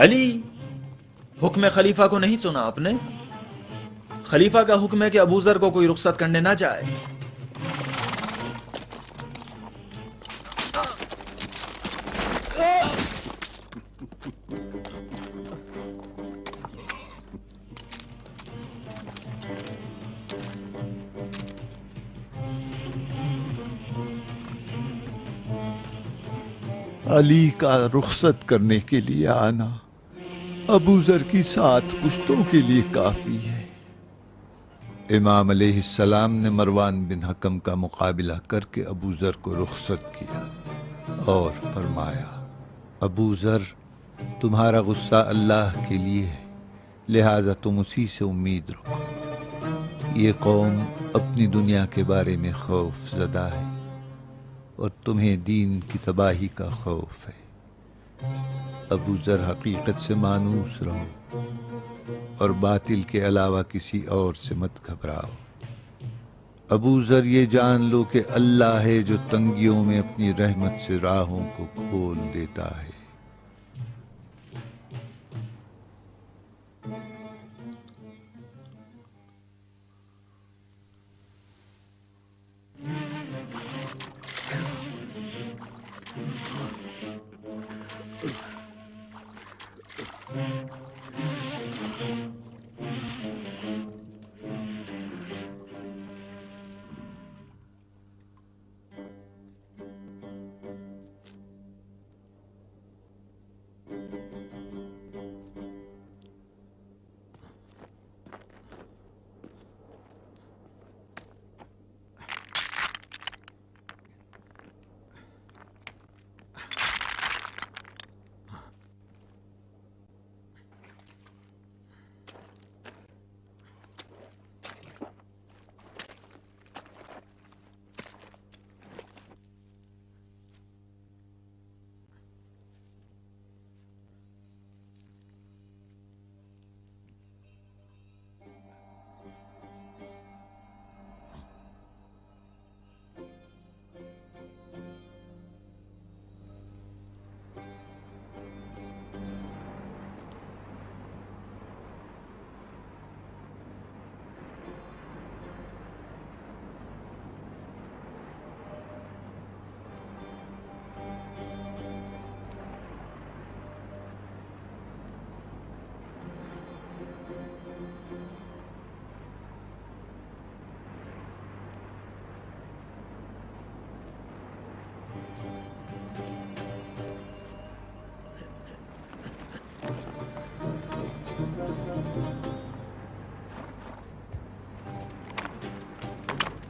علی، حکم خلیفہ کو نہیں سنا آپ نے؟ خلیفہ کا حکم ہے کہ ابو ذر کو کوئی رخصت کرنے نہ جائے۔ علی کا رخصت کرنے کے لیے آنا ابو ذر کی 7 پشتوں کے لیے کافی ہے۔ امام علیہ السلام نے مروان بن حکم کا مقابلہ کر کے ابو ذر کو رخصت کیا اور فرمایا، ابو ذر، تمہارا غصہ اللہ کے لیے ہے، لہٰذا تم اسی سے امید رکھو۔ یہ قوم اپنی دنیا کے بارے میں خوف زدہ ہے اور تمہیں دین کی تباہی کا خوف ہے۔ ابو ذر، حقیقت سے مانوس رہو اور باطل کے علاوہ کسی اور سے مت گھبراؤ۔ ابو ذر، یہ جان لو کہ اللہ ہے جو تنگیوں میں اپنی رحمت سے راہوں کو کھول دیتا ہے۔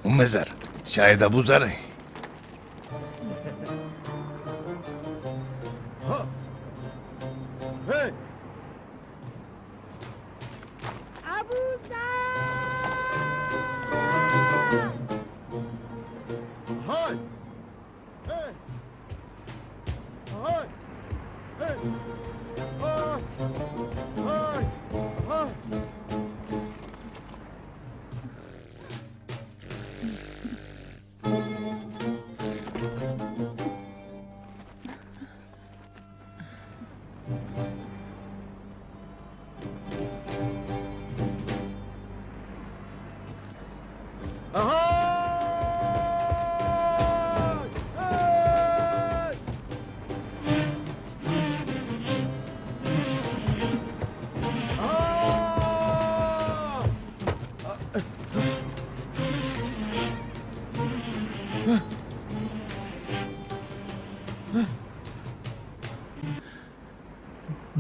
ام ذر، شاید ابو ذر ہیں۔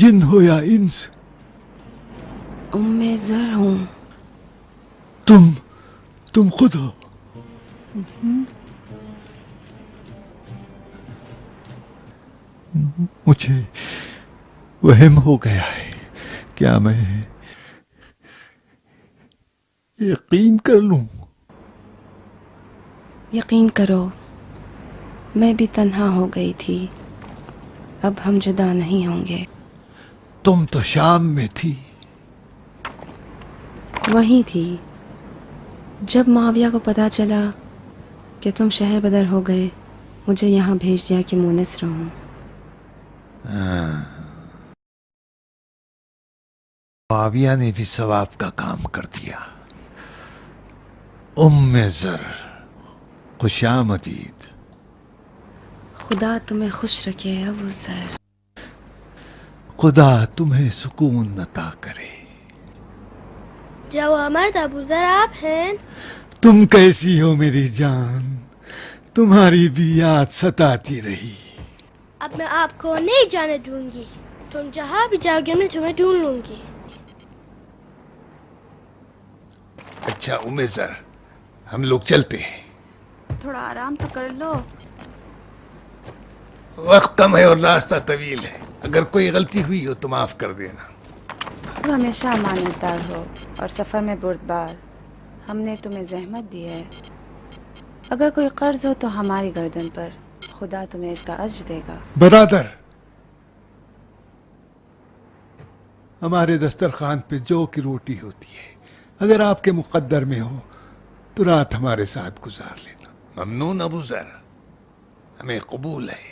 جن ہو یا انس؟ ام ذر ہوں۔ تم خود ہو؟ मुझे वहम हो गया है। क्या मैं यकीन कर लूं? यकीन करो, मैं भी तन्हा हो गई थी। अब हम जुदा नहीं होंगे। तुम तो शाम में थी। वही थी। जब माविया को पता चला कि तुम शहर बदर हो गए, मुझे यहाँ भेज दिया कि मुनिस रहूं। माविया ने भी सवाब का काम कर दिया। उम्मे ज़र, खुशामदीद। खुदा तुम्हें खुश रखे अबू ज़र। खुदा तुम्हें सुकून अता करे। जवामर्द अबू ज़र आप हैं? तुम कैसी हो मेरी जान? तुम्हारी भी याद सताती रही। अब मैं आपको नहीं जाने दूंगी। तुम जहाँ भी जाओगे मैं तुम्हें ढूंढ लूंगी। अच्छा उम्मे ज़र, हम लोग चलते हैं। थोड़ा आराम तो कर लो। वक्त कम है और रास्ता तवील है। अगर कोई गलती हुई हो तो माफ कर देना। तुम हमेशा अमानतदार हो और सफ़र में बुर्दबार। हमने तुम्हें जहमत दी है। अगर कोई कर्ज हो तो हमारी गर्दन पर। खुदा तुम्हें इसका अज्र देगा। बरादर, हमारे दस्तरखान पे जौ की रोटी होती है। अगर आपके मुकद्दर में हो तो रात हमारे साथ गुजार लेना। ममनून अबू ज़र, हमें कबूल है,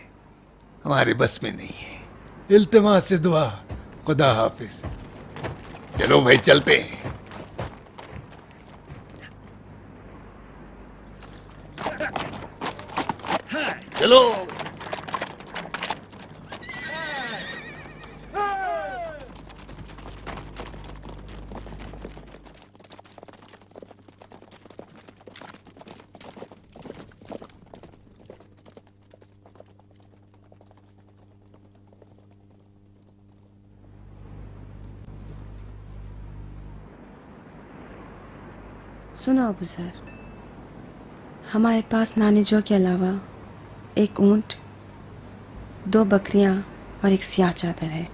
हमारे बस में नहीं है। इल्तिमास से दुआ। खुदा हाफिज। चलो भाई चलते हैं। चलो। सुनो अबू ज़र, हमारे पास नानी जो के अलावा एक ऊंट, 2 बकरियां और एक सियाह चादर है।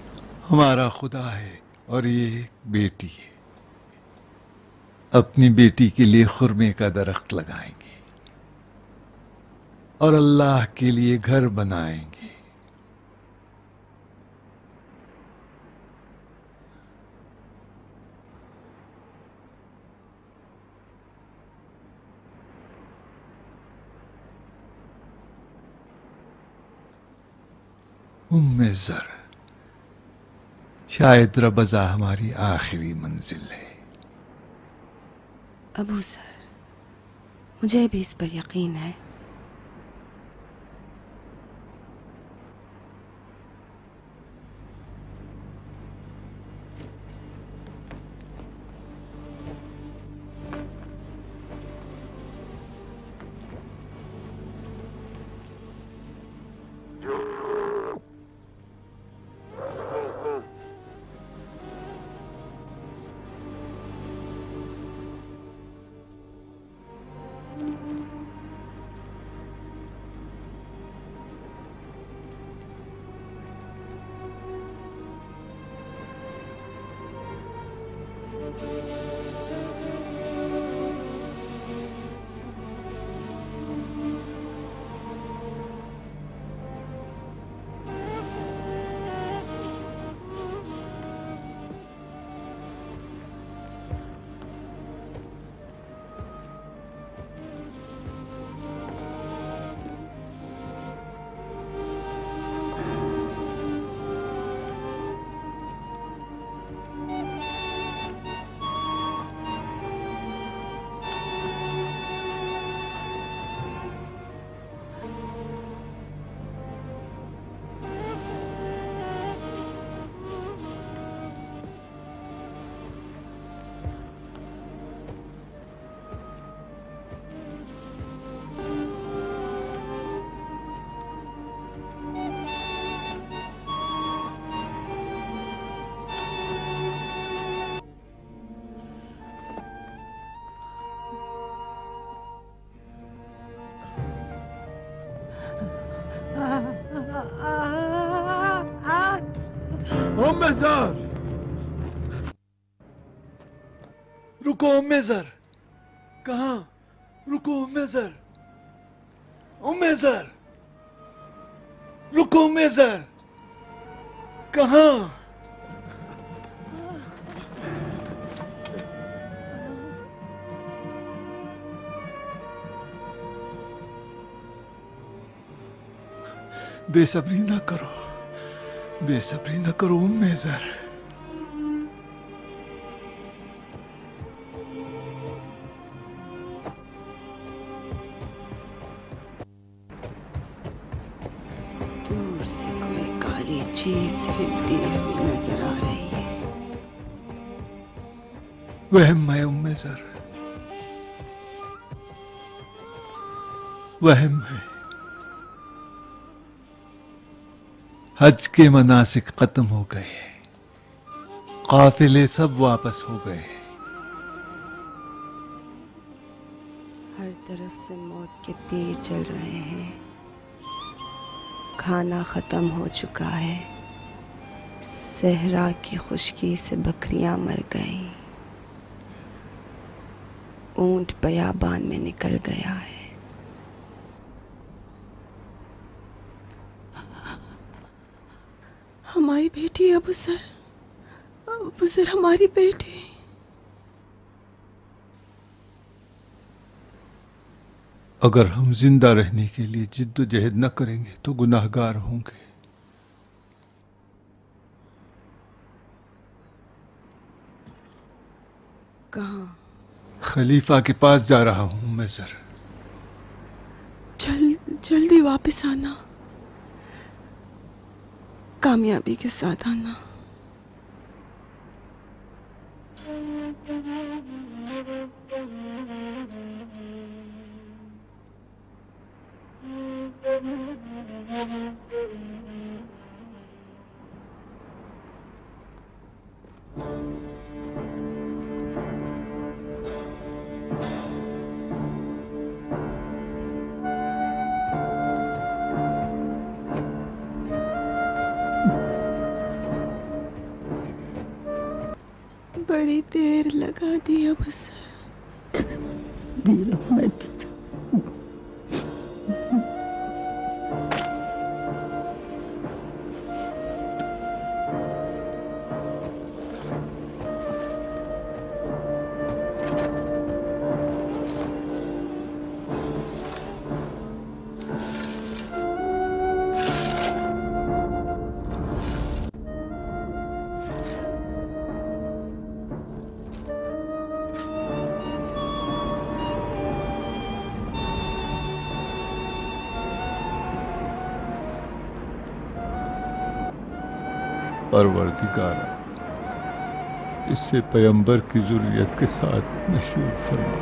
हमारा खुदा है और ये एक बेटी है। अपनी बेटी के लिए खुरमे का दरख्त लगाएंगे और अल्लाह के लिए घर बनाएंगे। उम्मे ज़र, शायद रबज़ा हमारी आखिरी मंजिल है। अबू ज़र, मुझे भी इस पर यकीन है। زر رکو زر کہاں رکو زر زر رکو زر کہاں بے صبری نہ کرو زر دور سے کوئی کالی چیز ہلتی ہوئی نظر آ رہی ہے. وہم ہے زر وہم ہے. حج کے مناسک ختم ہو گئے, قافلے سب واپس ہو گئے. ہر طرف سے موت کے تیر چل رہے ہیں. کھانا ختم ہو چکا ہے. صحرا کی خشکی سے بکریاں مر گئیں. اونٹ بیابان میں نکل گیا ہے. ہماری بیٹی ابو سر ہماری بیٹی. اگر ہم زندہ رہنے کے لیے جد و جہد نہ کریں گے تو گناہگار ہوں گے. کہاں؟ خلیفہ کے پاس جا رہا ہوں میں زر. جلدی واپس آنا. کامیابی کے ساتھ آنا. بڑی دیر لگا دی ابو سر. پروردگارا اسے پیغمبر کی ذریت کے ساتھ مشہور فرما.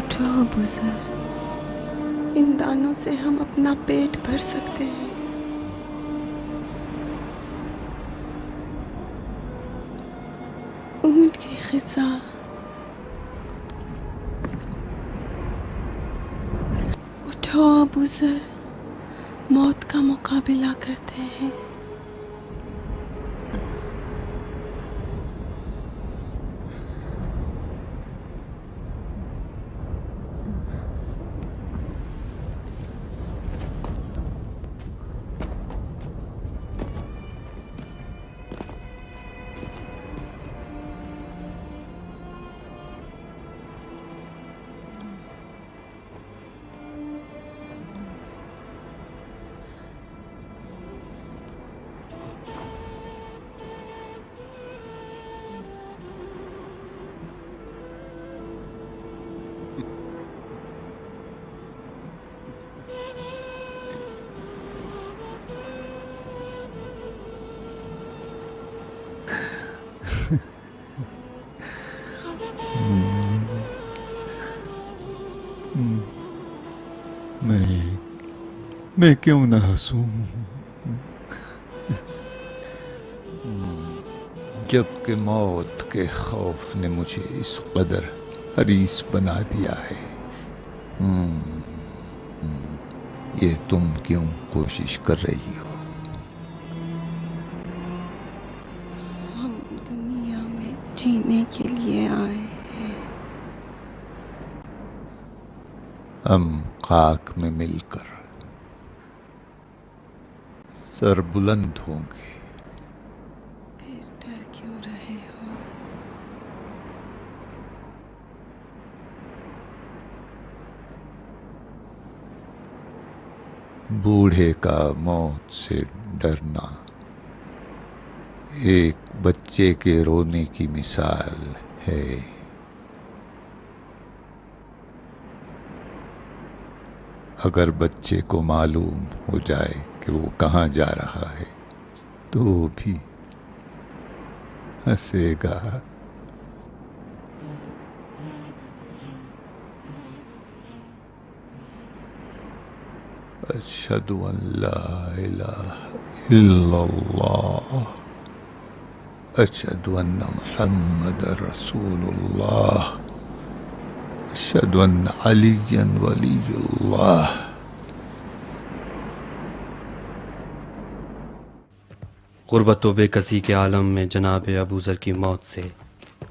اٹھو ابو ذر، ان دانوں سے ہم اپنا پیٹ بھر سکتے ہیں۔ اونٹ کی غذا، اٹھو ابو ذر، موت کا مقابلہ کرتے ہیں۔ میں کیوں نہ ہنسوں جب کہ موت کے خوف نے مجھے اس قدر حریص بنا دیا ہے۔ یہ تم کیوں کوشش کر رہی ہو؟ ہم دنیا میں جینے کے لیے آئے ہیں۔ ہم خاک میں مل کر سر بلند ہوں گے۔ پھر ڈر کیوں رہے ہو؟ بوڑھے کا موت سے ڈرنا ایک بچے کے رونے کی مثال ہے۔ اگر بچے کو معلوم ہو جائے کہ وہ کہاں جا رہا ہے تو وہ بھی ہنسے گا۔ اشہد ان لا الہ الا اللہ اشہد ان محمد رسول اللہ اشہد ان علی ولی اللہ۔ غربت و بے کسی کے عالم میں جناب ابو ذر کی موت سے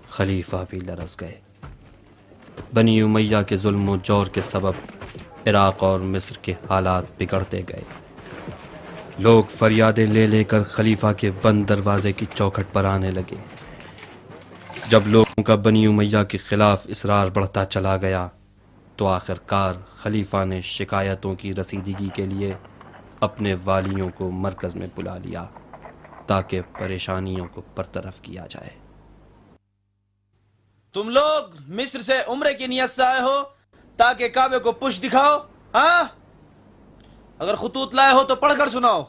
خلیفہ بھی لرز گئے۔ بنی امیہ کے ظلم و جور کے سبب عراق اور مصر کے حالات بگڑتے گئے۔ لوگ فریادیں لے لے کر خلیفہ کے بند دروازے کی چوکھٹ پر آنے لگے۔ جب لوگوں کا بنی امیہ کے خلاف اصرار بڑھتا چلا گیا تو آخر کار خلیفہ نے شکایتوں کی رسیدگی کے لیے اپنے والیوں کو مرکز میں بلا لیا تاکہ پریشانیوں کو برطرف کیا جائے۔ تم لوگ مصر سے عمرے کی نیت سے آئے ہو تاکہ کعبے کو پشت دکھاؤ؟ ہاں، اگر خطوط لائے ہو تو پڑھ کر سناؤ،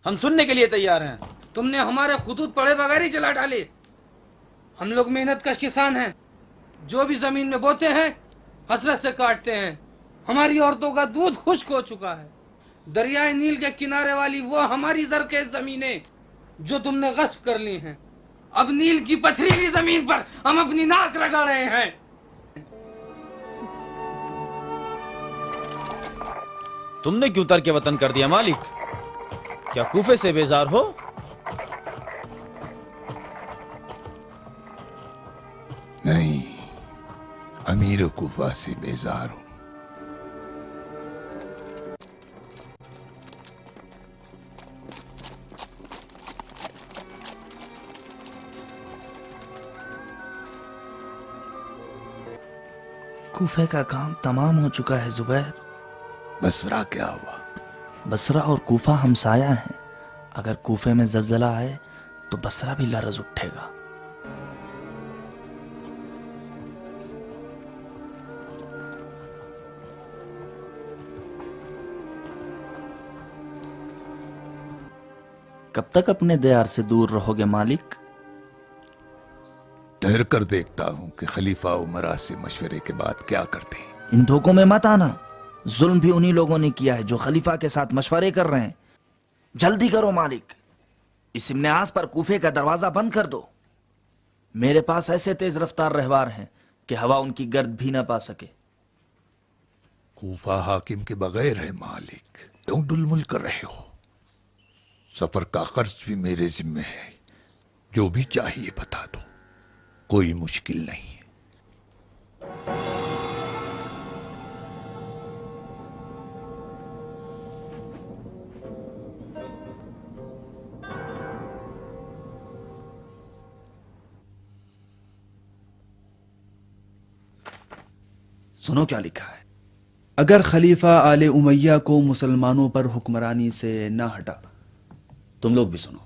ہم سننے کے لیے تیار ہیں۔ تم نے ہمارے خطوط پڑھے بغیر ہی جلا ڈالے۔ ہم لوگ محنت کش کسان ہیں، جو بھی زمین میں بوتے ہیں حسرت سے کاٹتے ہیں۔ ہماری عورتوں کا دودھ خشک ہو چکا ہے۔ دریائے نیل کے کنارے والی وہ ہماری زرخیز زمینیں جو تم نے غصب کر لی ہیں، اب نیل کی پتھریلی زمین پر ہم اپنی ناک لگا رہے ہیں۔ تم نے کیوں ترک وطن کر دیا مالک؟ کیا کوفے سے بیزار ہو؟ نہیں، امیر کوفہ سے بیزار ہوں۔ کوفے کا کام تمام ہو چکا ہے زبیر۔ بصرہ کیا ہوا؟ بصرہ اور کوفہ ہمسایہ ہیں، اگر کوفے میں زلزلہ آئے تو بصرہ بھی لرز اٹھے گا۔ کب تک اپنے دیار سے دور رہو گے مالک؟ ठहर कर देखता हूं कि खलीफा उमरा से मशवरे के बाद क्या करते हैं। इन धोखों में मत आना, जुल्म भी उन्हीं लोगों ने किया है जो खलीफा के साथ मशवरे कर रहे हैं। जल्दी करो मालिक, इस इब्न आस पर कूफे का दरवाजा बंद कर दो। मेरे पास ऐसे तेज रफ्तार रहवार हैं कि हवा उनकी गर्द भी ना पा सके। कूफा हाकिम के बगैर है मालिक, क्यों डुलमुल कर रहे हो? सफर का खर्च भी मेरे जिम्मे है, जो भी चाहिए बता दो, कोई मुश्किल नहीं है। सुनो क्या लिखा है। अगर खलीफा आले उमैया को मुसलमानों पर हुक्मरानी से न हटा, तुम लोग भी सुनो।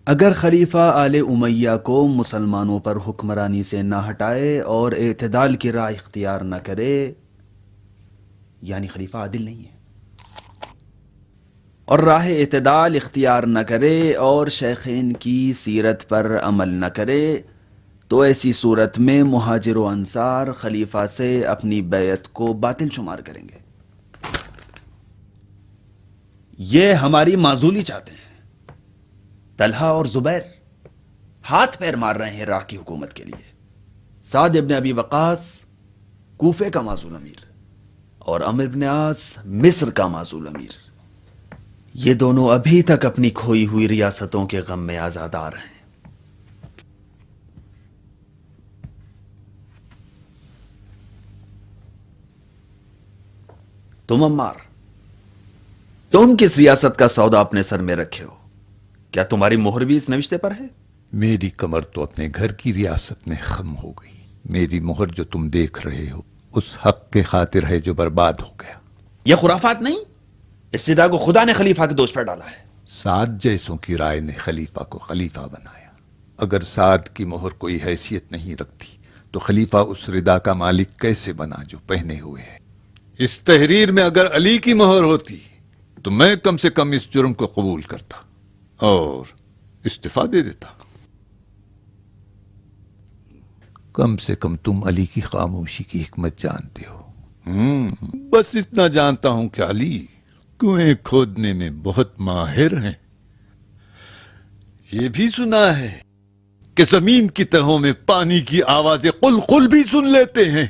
अगर खलीफा आले उमैया को मुसलमानों पर हुक्मरानी से न हटाए और एतदाल की राह इख्तियार न करे, यानी खलीफा आदिल नहीं है, और राह एतदाल इख्तियार न करे और शेखैन की सीरत पर अमल न करे, तो ऐसी सूरत में मुहाजिर व अंसार खलीफा से अपनी बैयत को बातिल शुमार करेंगे। ये हमारी माजूली चाहते हैं। तलहा और जुबैर हाथ पैर मार रहे हैं राह की हुकूमत के लिए। साद इब्न अबी वकास कूफे का माजूल अमीर और अम्र इब्न आस मिस्र का माजूल अमीर, ये दोनों अभी तक अपनी खोई हुई रियासतों के गम में आजादार हैं। तुम अम्मार, तुम किस रियासत का सौदा अपने सर में रखे हो? क्या तुम्हारी मोहर भी इस नविश्ते पर है? मेरी कमर तो अपने घर की रियासत में खम हो गई। मेरी मोहर जो तुम देख रहे हो उस हक के खातिर है जो बर्बाद हो गया। यह खुराफात नहीं, इस सिदा को खुदा ने खलीफा के दोष पर डाला है। साद जैसों की राय ने खलीफा को खलीफा बनाया। अगर साद की मोहर कोई हैसियत नहीं रखती तो खलीफा उस रिदा का मालिक कैसे बना जो पहने हुए है? इस तहरीर में अगर अली की मोहर होती तो मैं कम से कम इस जुर्म को कबूल करता और इस्तीफा दे देता। कम से कम तुम अली की खामोशी की हिकमत जानते हो। बस इतना जानता हूं कि अली कुएं खोदने में बहुत माहिर हैं। ये भी सुना है कि जमीन की तहों में पानी की आवाजें कुल कुल भी सुन लेते हैं।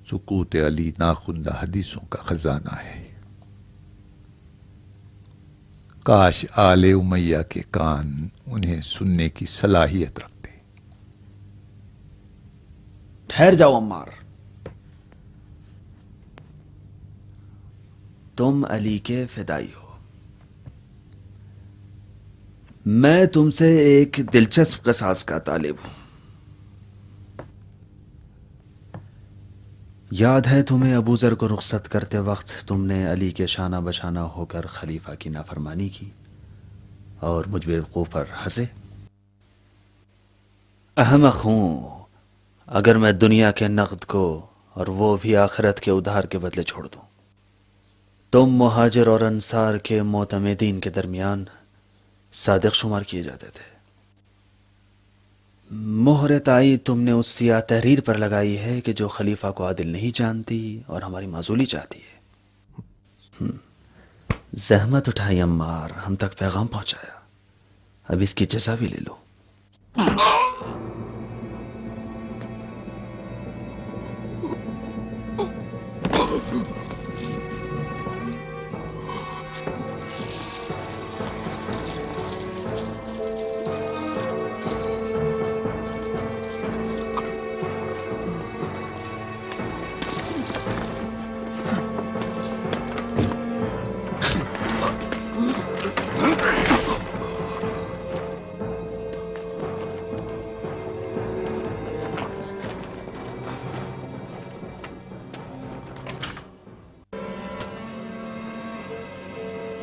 सुकूत अली नाखुदा हदीसों का खजाना है। काश आले उमैया के कान उन्हें सुनने की सलाहियत रखते। ठहर जाओ अम्मार, तुम अली के फिदाई हो। मैं तुमसे एक दिलचस्प कसास का तालिब हूं। याद है तुम्हें अबू जर को रुखसत करते वक्त तुमने अली के शाना बशाना होकर खलीफा की नाफरमानी की और मुझ बेवकूफ पर हंसे। अहमक हूं अगर मैं दुनिया के नकद को और वो भी आखिरत के उधार के बदले छोड़ दूं। तुम मुहाजिर और अंसार के मोतमेदीन के दरमियान सादिक शुमार किए जाते थे। मोहर ताई तुमने उस सियाह तहरीर पर लगाई है कि जो खलीफा को आदिल नहीं जानती और हमारी माजूली चाहती है। जहमत उठाई अम्मार, हम तक पैगाम पहुंचाया, अब इसकी जज़ा भी ले लो।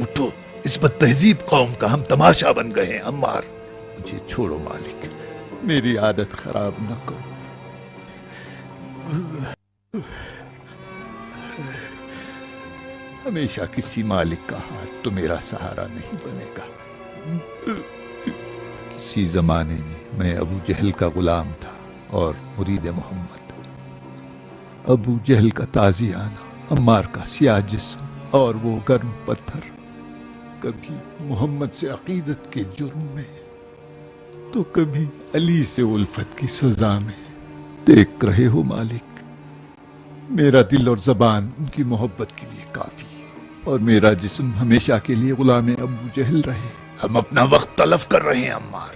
उठो, इस बदतहजीब कौम का हम तमाशा बन गए हैं। अम्मार, मुझे छोड़ो मालिक, मेरी आदत खराब न करो। ہمیشہ کسی مالک کا ہاتھ تو میرا سہارا نہیں بنے گا۔ کسی زمانے میں ابو جہل کا غلام تھا اور مرید محمد۔ ابو جہل کا تازیانہ، عمار کا سیاہ جسم اور وہ گرم پتھر، کبھی محمد سے عقیدت کے جرم میں تو کبھی علی سے الفت کی سزا میں۔ دیکھ رہے ہو مالک، میرا دل اور زبان ان کی محبت کے لیے کافی ہے، اور میرا جسم ہمیشہ کے لیے غلام ابو جہل رہے۔ ہم اپنا وقت تلف کر رہے ہیں عمار۔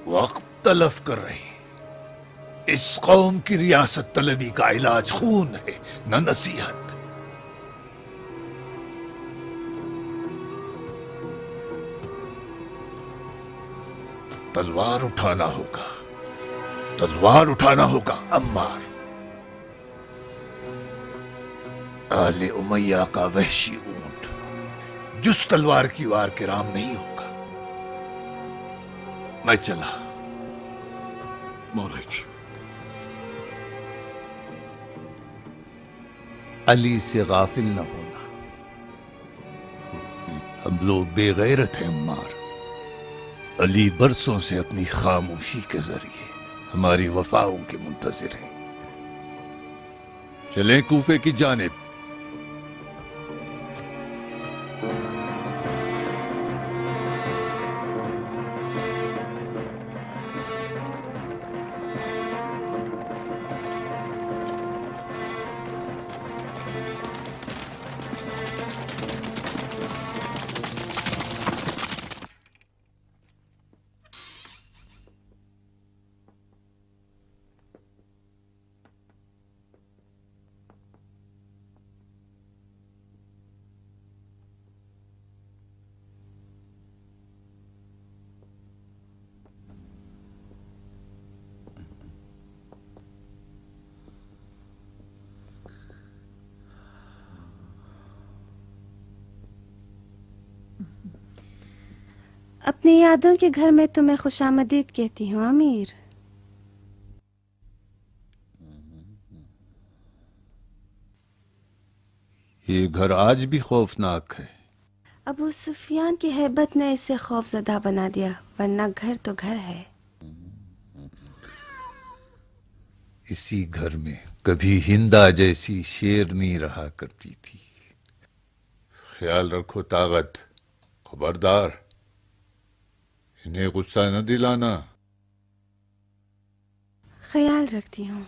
وقت تلف کر رہے ہیں۔ اس قوم کی ریاست طلبی کا علاج خون ہے، نہ نصیحت۔ تلوار اٹھانا ہوگا، تلوار اٹھانا ہوگا عمار۔ آل امیہ کا وحشی اونٹ جس تلوار کی وار کے رام نہیں ہوگا۔ میں چلا۔ مالک، علی سے غافل نہ ہونا۔ ہم لوگ بے غیرت ہیں عمار۔ علی برسوں سے اپنی خاموشی کے ذریعے ہماری وفاؤں کے منتظر ہیں۔ چلیں کوفے کی جانب۔ اپنی یادوں کے گھر میں تمہیں خوش آمدید کہتی ہوں امیر۔ یہ گھر آج بھی خوفناک ہے۔ ابو سفیان کی ہیبت نے اسے خوف زدہ بنا دیا، ورنہ گھر تو گھر ہے۔ اسی گھر میں کبھی ہندا جیسی شیرنی رہا کرتی تھی۔ خیال رکھو طاقت، خبردار انہیں غصہ نہ دلانا۔ خیال رکھتی ہوں۔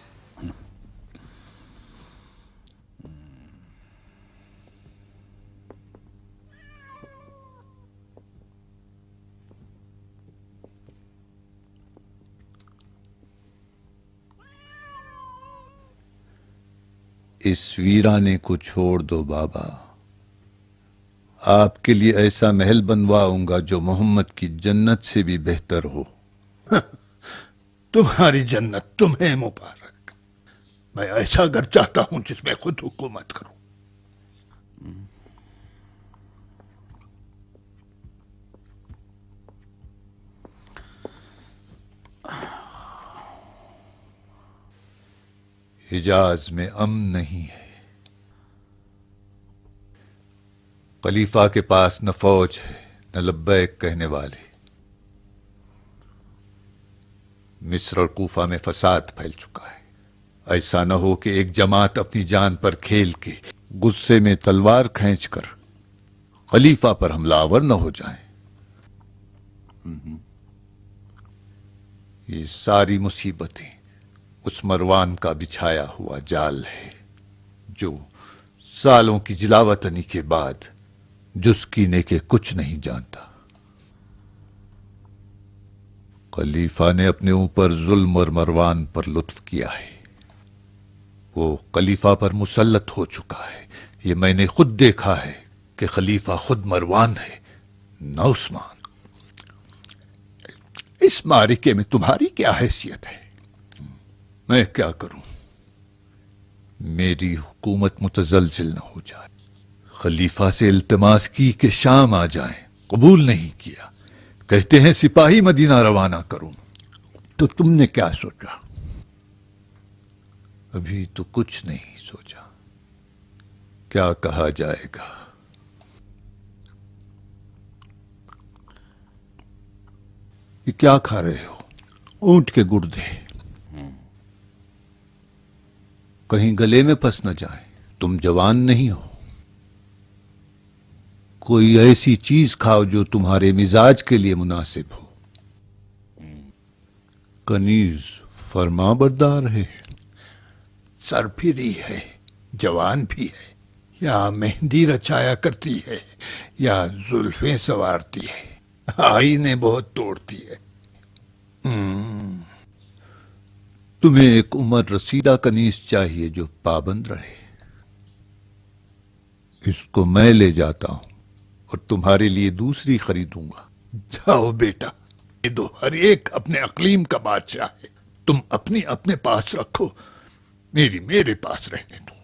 اس ویرانے کو چھوڑ دو بابا، آپ کے لیے ایسا محل بنواؤں گا جو محمد کی جنت سے بھی بہتر ہو۔ تمہاری جنت تمہیں مبارک۔ میں ایسا گھر چاہتا ہوں جس میں خود حکومت کروں۔ حجاز میں امن نہیں ہے۔ خلیفہ کے پاس نہ فوج ہے نہ لبیک کہنے والے۔ مصر اور کوفہ میں فساد پھیل چکا ہے۔ ایسا نہ ہو کہ ایک جماعت اپنی جان پر کھیل کے غصے میں تلوار کھینچ کر خلیفہ پر حملہ آور نہ ہو جائیں۔ یہ ساری مصیبتیں اس مروان کا بچھایا ہوا جال ہے جو سالوں کی جلاوطنی کے بعد جسکینے کے کچھ نہیں جانتا۔ خلیفہ نے اپنے اوپر ظلم اور مروان پر لطف کیا ہے۔ وہ خلیفہ پر مسلط ہو چکا ہے۔ یہ میں نے خود دیکھا ہے کہ خلیفہ خود مروان ہے نہ عثمان۔ اس معرکے میں تمہاری کیا حیثیت ہے؟ میں کیا کروں؟ میری حکومت متزلزل نہ ہو جائے۔ خلیفہ سے التماس کی کہ شام آ جائیں कबूल नहीं किया। कहते हैं सिपाही मदीना रवाना करूं। तो तुमने क्या सोचा? अभी तो कुछ नहीं सोचा, क्या कहा जाएगा। ये क्या खा रहे हो? ऊंट के गुर्दे। कहीं गले में फंस न जाए, तुम जवान नहीं हो। कोई ऐसी चीज खाओ जो तुम्हारे मिजाज के लिए मुनासिब हो। कनीज फरमाबरदार है, सरफिरी है, जवान भी है, या मेहंदी रचाया करती है या जुल्फें सवारती है, आईने बहुत तोड़ती है। तुम्हें एक उम्र रसीदा कनीज चाहिए जो पाबंद रहे। इसको मैं ले जाता हूं और तुम्हारे लिए दूसरी खरीदूंगा। जाओ बेटा, ये दो, हर एक अपने अकलीम का बादशाह है। तुम अपनी अपने पास रखो, मेरी मेरे पास रहने दो।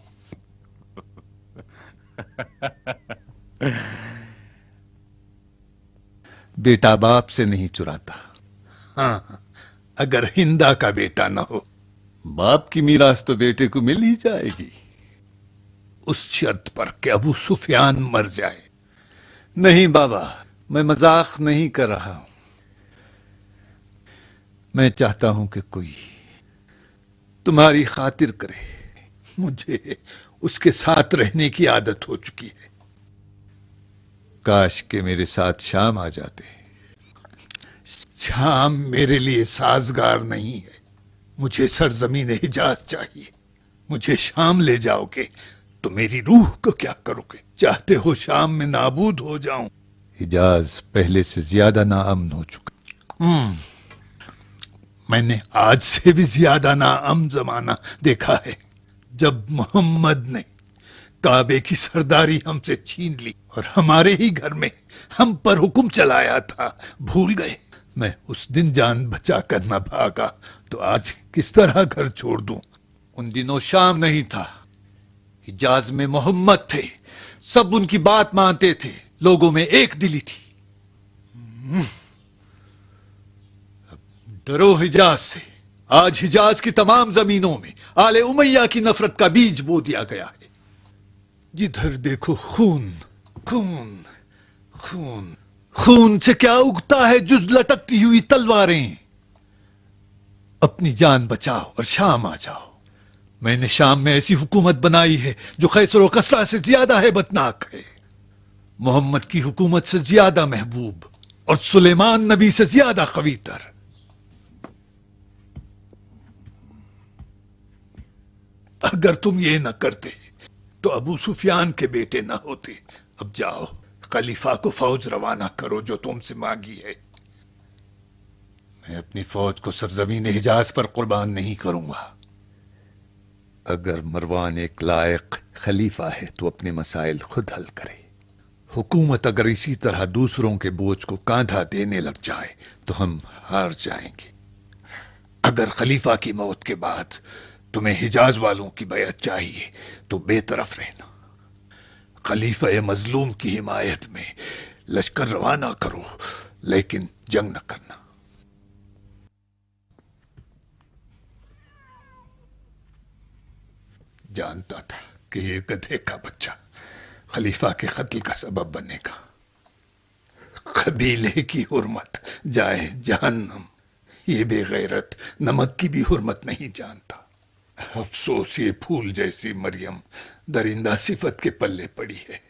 बेटा बाप से नहीं चुराता। हाँ, अगर हिंदा का बेटा न हो, बाप की मीरास तो बेटे को मिल ही जाएगी, उस शर्त पर कि अबू सुफियान मर जाए। नहीं बाबा, मैं मजाक नहीं कर रहा हूं। मैं चाहता हूं कि कोई तुम्हारी खातिर करे। मुझे उसके साथ रहने की आदत हो चुकी है। काश के मेरे साथ शाम आ जाते। शाम मेरे लिए साजगार नहीं है। मुझे सरजमीन हिजाज चाहिए। मुझे शाम ले जाओगे तो मेरी रूह को क्या करोगे? चाहते हो शाम में नाबूद हो जाऊं? हिजाज पहले से ज्यादा नाअमन हो चुका। मैंने आज से भी ज्यादा नाअमन जमाना देखा है, जब मोहम्मद ने काबे की सरदारी हमसे छीन ली और हमारे ही घर में हम पर हुक्म चलाया था। भूल गए? मैं उस दिन जान बचा कर न भागा तो आज किस तरह घर छोड़ दूं? उन दिनों शाम नहीं था, हिजाज में मोहम्मद थे। सब उनकी बात मानते थे, लोगों में एक दिली थी। डरो हिजाज से। आज हिजाज की तमाम जमीनों में आले उमैया की नफरत का बीज बो दिया गया है। जिधर देखो खून, खून, खून। खून से क्या उगता है? जुज लटकती हुई तलवारें। अपनी जान बचाओ और शाम आ जाओ। मैंने शाम में ऐसी हुकूमत बनाई है जो खैसर और कसरा से ज्यादा हैबतनाक है, मोहम्मद की हुकूमत से ज्यादा महबूब और सुलेमान नबी से ज्यादा कवीतर। अगर तुम ये न करते तो अबू सुफियान के बेटे न होते। अब जाओ, खलीफा को फौज रवाना करो जो तुमसे मांगी है। मैं अपनी फौज को सरजमीन हिजाज पर कुर्बान नहीं करूंगा। अगर मरवान एक लायक खलीफा है तो अपने मसाइल खुद हल करे। हुकूमत अगर इसी तरह दूसरों के बोझ को कांधा देने लग जाए तो हम हार जाएंगे। अगर खलीफा की मौत के बाद तुम्हें हिजाज वालों की बैअत चाहिए तो बेतरफ रहना। खलीफा मजलूम की हिमायत में लश्कर रवाना करो, लेकिन जंग न करना। जानता था कि ये गधे का बच्चा खलीफा के कत्ल का सबब बनेगा। कबीले की हुर्मत जाए जहन्नम। ये बेगैरत नमक की भी हुर्मत नहीं जानता। अफसोस ये फूल जैसी मरियम दरिंदा सिफत के पल्ले पड़ी है।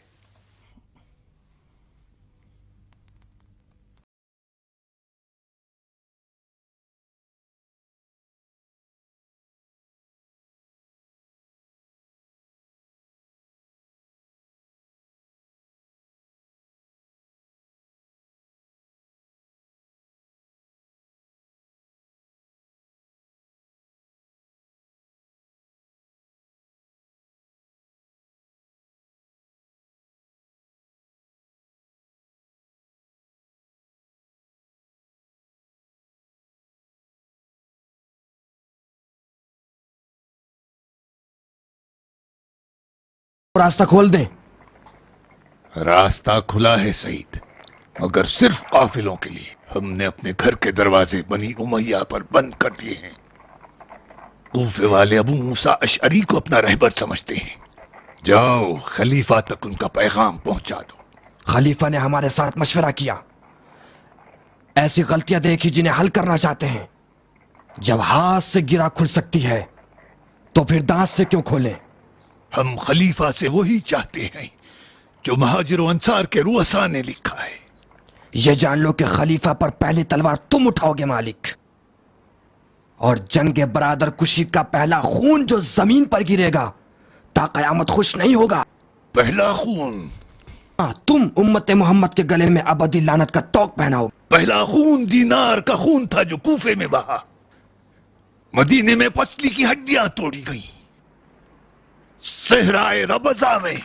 रास्ता खोल दे। रास्ता खुला है सईद, मगर सिर्फ काफिलों के लिए हमने अपने घर के दरवाजे बनी उमैया पर बंद कर दिए हैं। कूफे वाले अबू मूसा अशअरी को अपना रहबर समझते हैं। जाओ खलीफा तक उनका पैगाम पहुंचा दो। खलीफा ने हमारे साथ मशवरा किया, ऐसी गलतियां देखी जिन्हें हल करना चाहते हैं। जब हाथ से गिरा खुल सकती है तो फिर दांत से क्यों खोलें? हम खलीफा से वही चाहते हैं जो महाजिर अंसार के रुअसा ने लिखा है। ये जान लो कि खलीफा पर पहली तलवार तुम उठाओगे मालिक, और जंग बरादर कुशी का पहला खून जो जमीन पर गिरेगा ता कयामत खुश नहीं होगा। पहला खून? तुम उम्मत मोहम्मद के गले में अबदी लानत का तोक पहनाओगे। पहला खून दीनार का खून था जो कूफे में बहा। मदीने में पसली की हड्डियां तोड़ी गई। सहराए रबजा में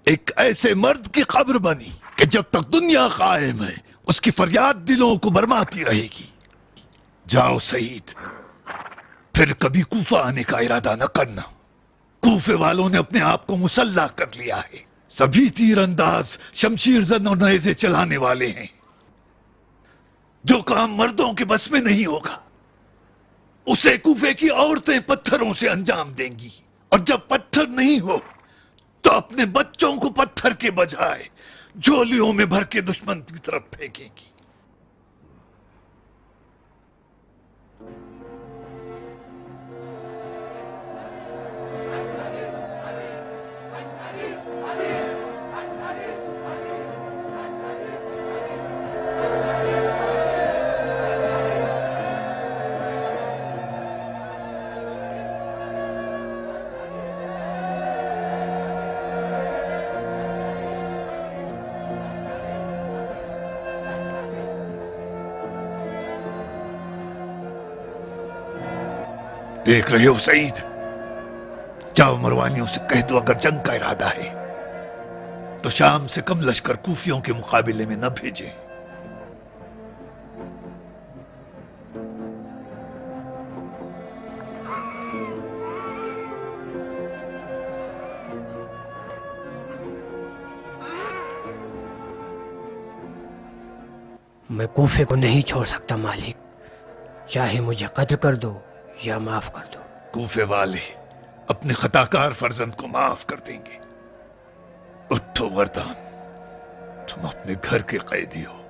एक ऐसे मर्द की कब्र बनी कि जब तक दुनिया कायम है उसकी फरियाद दिलों को बरमाती रहेगी। जाओ सईद, फिर कभी कूफा आने का इरादा न करना। कूफे वालों ने अपने आप को मुसल्ला कर लिया है। सभी तीरंदाज, शमशीर जन और नेज़े चलाने वाले हैं। जो काम मर्दों के बस में नहीं होगा उसे कूफे की औरतें पत्थरों से अंजाम देंगी, और जब पत्थर नहीं हो तो अपने बच्चों को पत्थर के बजाय झोलियों में भर के दुश्मन की तरफ फेंकेंगी। देख रहे हो सईद, जाओ मरवानियों से कह दो अगर जंग का इरादा है तो शाम से कम लश्कर कूफियों के मुकाबले में न भेजें। मैं कूफे को नहीं छोड़ सकता मालिक, चाहे मुझे कत्ल कर दो या माफ कर दो। कूफे वाले अपने खताकार फर्जंद को माफ कर देंगे। उठो वरदान, तुम अपने घर के कैदी हो।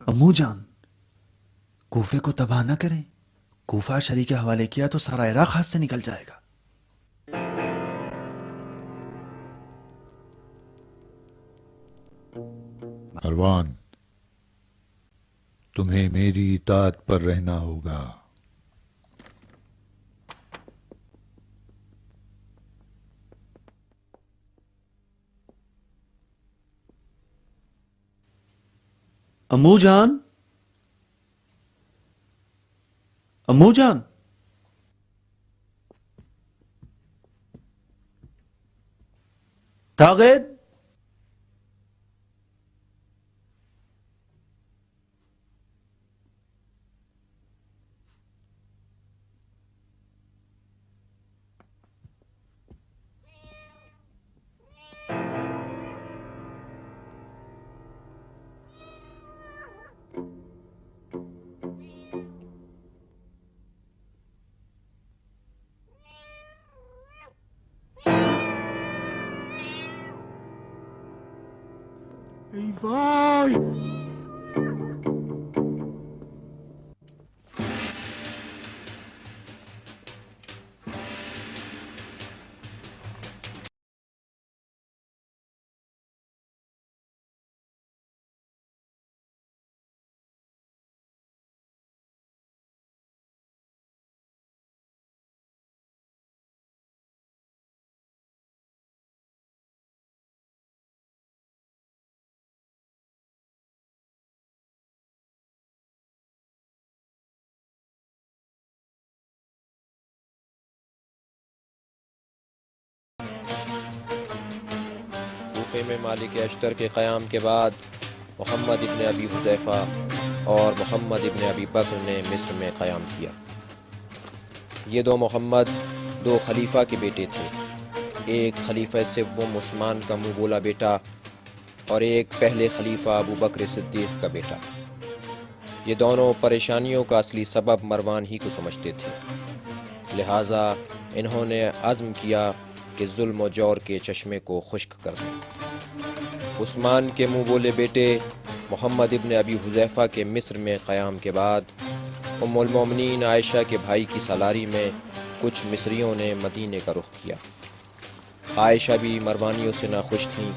अम्मू जान, कूफे को तबाह न करें। कूफा शरी के हवाले किया तो सारा इराक हाथ से निकल जाएगा। मरवान, तुम्हें मेरी इताअत पर रहना होगा। अम्मू जान, अम्मू जान। तागिद, भाई خلافے میں مالک اشتر کے قیام کے بعد محمد ابن ابی حذیفہ اور محمد ابن ابی بکر نے مصر میں قیام کیا۔ یہ دو محمد دو خلیفہ کے بیٹے تھے، ایک خلیفہ سوم عثمان کا منہ بولا بیٹا اور ایک پہلے خلیفہ ابو بکر صدیق کا بیٹا۔ یہ دونوں پریشانیوں کا اصلی سبب مروان ہی کو سمجھتے تھے، لہٰذا انہوں نے عزم کیا کہ ظلم و جور کے چشمے کو خشک کر دیں۔ عثمان کے منہ بولے بیٹے محمد ابن ابی حذیفہ کے مصر میں قیام کے بعد ام المومنین عائشہ کے بھائی کی سالاری میں کچھ مصریوں نے مدینے کا رخ کیا۔ عائشہ بھی مروانیوں سے ناخوش تھیں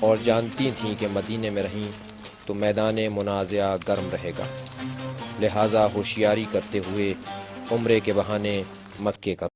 اور جانتی تھیں کہ مدینے میں رہیں تو میدان منازعہ گرم رہے گا، لہٰذا ہوشیاری کرتے ہوئے عمرے کے بہانے مکے کا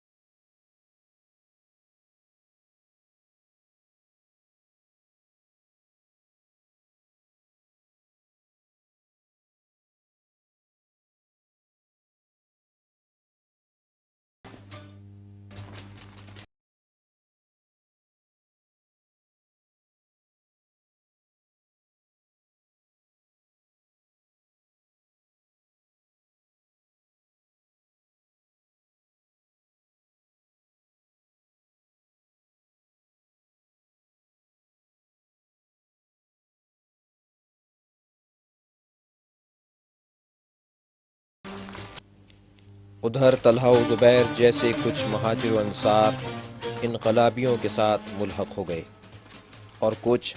ادھر طلحہ و زبیر جیسے کچھ مہاجر و انصار انقلابیوں کے ساتھ ملحق ہو گئے اور کچھ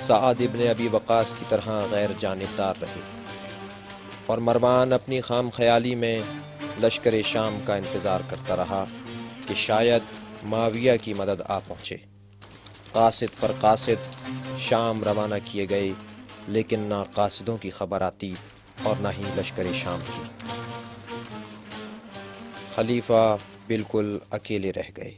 سعد ابن ابی وقاص کی طرح غیر جانبدار رہے، اور مروان اپنی خام خیالی میں لشکر شام کا انتظار کرتا رہا کہ شاید معاویہ کی مدد آ پہنچے۔ قاصد پر قاصد شام روانہ کیے گئے، لیکن نہ قاصدوں کی خبر آتی اور نہ ہی لشکر شام کی۔ خلیفہ بالکل اکیلے رہ گئے۔